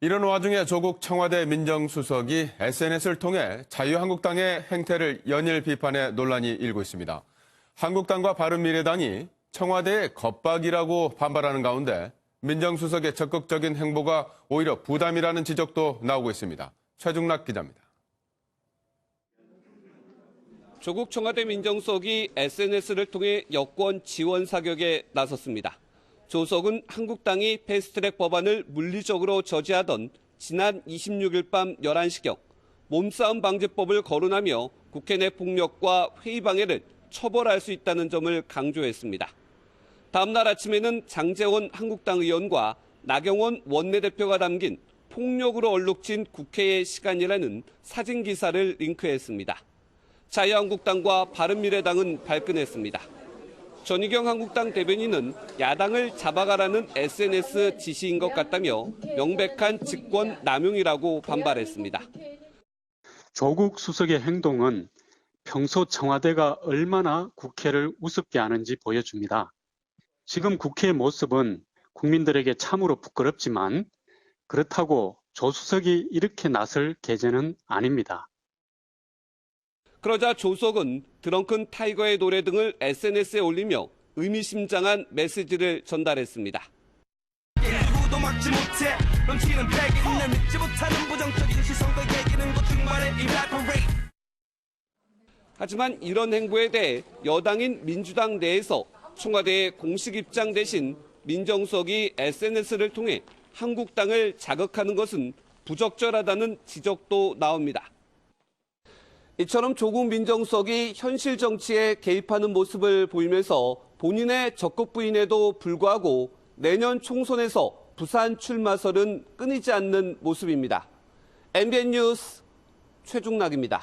이런 와중에 조국 청와대 민정수석이 SNS를 통해 자유한국당의 행태를 연일 비판해 논란이 일고 있습니다. 한국당과 바른미래당이 청와대의 겁박이라고 반발하는 가운데 민정수석의 적극적인 행보가 오히려 부담이라는 지적도 나오고 있습니다. 최중락 기자입니다. 조국 청와대 민정수석이 SNS를 통해 여권 지원 사격에 나섰습니다. 조 수석은 한국당이 패스트트랙 법안을 물리적으로 저지하던 지난 26일 밤 11시경 몸싸움 방지법을 거론하며 국회 내 폭력과 회의 방해를 처벌할 수 있다는 점을 강조했습니다. 다음 날 아침에는 장제원 한국당 의원과 나경원 원내대표가 담긴 폭력으로 얼룩진 국회의 시간이라는 사진 기사를 링크했습니다. 자유한국당과 바른미래당은 발끈했습니다. 전희경 한국당 대변인은 야당을 잡아가라는 SNS 지시인 것 같다며 명백한 직권 남용이라고 반발했습니다. 조국 수석의 행동은 평소 청와대가 얼마나 국회를 우습게 하는지 보여줍니다. 지금 국회의 모습은 국민들에게 참으로 부끄럽지만 그렇다고 조 수석이 이렇게 나설 계제는 아닙니다. 그러자 조 수석은 드렁큰 타이거의 노래 등을 SNS에 올리며 의미심장한 메시지를 전달했습니다. 하지만 이런 행보에 대해 여당인 민주당 내에서 청와대의 공식 입장 대신 민정수석이 SNS를 통해 한국당을 자극하는 것은 부적절하다는 지적도 나옵니다. 이처럼 조국 민정수석이 현실 정치에 개입하는 모습을 보이면서 본인의 적극 부인에도 불구하고 내년 총선에서 부산 출마설은 끊이지 않는 모습입니다. MBN 뉴스 최중락입니다.